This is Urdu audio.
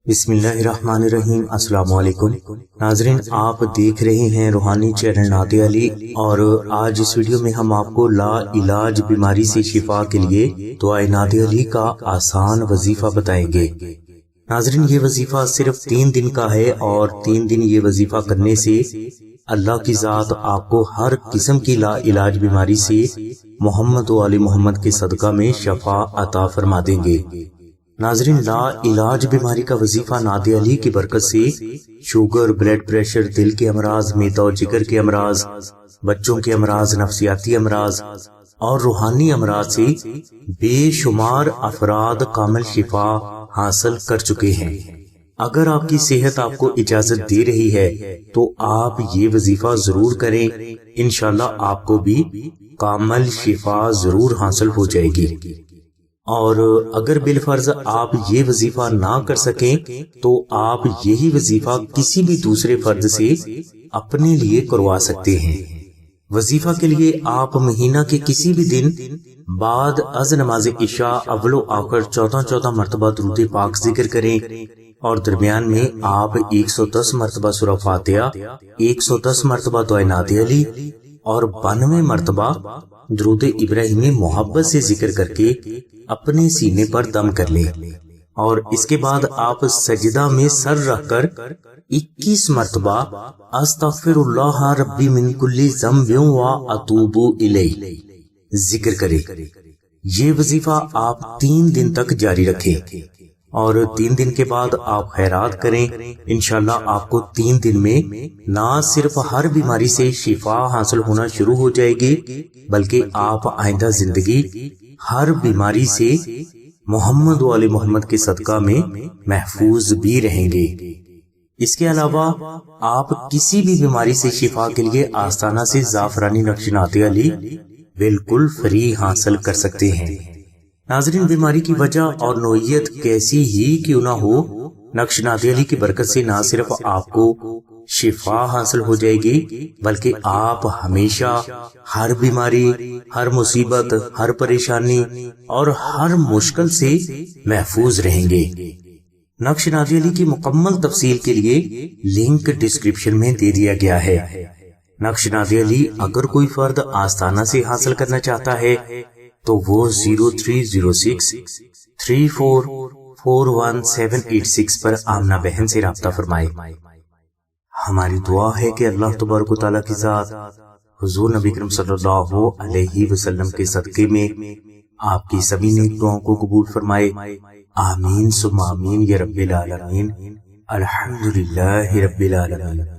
بسم اللہ الرحمن الرحیم۔ السلام علیکم ناظرین، آپ دیکھ رہے ہیں روحانی چینل نادیہ علی، اور آج اس ویڈیو میں ہم آپ کو لا علاج بیماری سے شفا کے لیے دعائے نادیہ علی کا آسان وظیفہ بتائیں گے۔ ناظرین، یہ وظیفہ صرف 3 دن کا ہے، اور 3 دن یہ وظیفہ کرنے سے اللہ کی ذات آپ کو ہر قسم کی لا علاج بیماری سے محمد و آل محمد کے صدقہ میں شفا عطا فرما دیں گے۔ ناظرین، لا علاج بیماری کا وظیفہ نادیہ علی کی برکت سے شوگر، بلڈ پریشر، دل کے امراض، میدا و جگر کے امراض، بچوں کے امراض، نفسیاتی امراض اور روحانی امراض سے بے شمار افراد کامل شفا حاصل کر چکے ہیں۔ اگر آپ کی صحت آپ کو اجازت دے رہی ہے تو آپ یہ وظیفہ ضرور کریں، انشاءاللہ آپ کو بھی کامل شفا ضرور حاصل ہو جائے گی۔ اور اگر بالفرض آپ یہ وظیفہ نہ کر سکیں تو آپ یہی وظیفہ کسی بھی دوسرے فرد سے اپنے لیے کروا سکتے ہیں۔ وظیفہ کے لیے آپ مہینہ کے کسی بھی دن بعد از نماز عشاء اول و آخر 14 مرتبہ درود پاک ذکر کریں، اور درمیان میں آپ 110 مرتبہ سورہ فاتحہ، 110 مرتبہ دعائے نادیہ علی اور 92 مرتبہ درود ابراہیمی محبت سے ذکر کر کے اپنے سینے پر دم کر لیں، اور اس کے بعد آپ سجدہ میں سر رکھ کر 21 مرتبہ استغفر اللہ ربی من کل ذنب و اتوب الیہ ذکر کریں۔ یہ وظیفہ آپ 3 دن تک جاری رکھیں، اور 3 دن کے بعد آپ خیرات کریں۔ انشاءاللہ آپ کو 3 دن میں نہ صرف ہر بیماری سے شفا حاصل ہونا شروع ہو جائے گی، بلکہ آپ آئندہ زندگی ہر بیماری سے محمد و آل محمد کے صدقہ میں محفوظ بھی رہیں گے۔ اس کے علاوہ آپ کسی بھی بیماری سے شفا کے لیے آستانہ سے زعفرانی نقش نادیہ علی بالکل فری حاصل کر سکتے ہیں۔ ناظرین، بیماری کی وجہ اور نوعیت کیسی ہی کیوں نہ ہو، نقش نادیہ علی کی برکت سے نہ صرف آپ کو شفا حاصل ہو جائے گی، بلکہ آپ ہمیشہ ہر بیماری، ہر مصیبت، ہر پریشانی اور ہر مشکل سے محفوظ رہیں گے۔ نقش نادیہ علی کی مکمل تفصیل کے لیے لنک ڈسکرپشن میں دے دیا گیا ہے۔ نقش نادیہ علی اگر کوئی فرد آستانہ سے حاصل کرنا چاہتا ہے تو وہ 0306 3441 پر آمنہ بہن سے رابطہ فرمائے۔ ہماری دعا ہے کہ اللہ تبارک و تعالیٰ کی ذات حضور نبی کریم صلی اللہ علیہ وسلم کے صدقے میں آپ کی سبھی نیک دعاؤں کو قبول فرمائے۔ آمین ثم آمین یا رب العالمین۔ الحمدللہ رب العالمین۔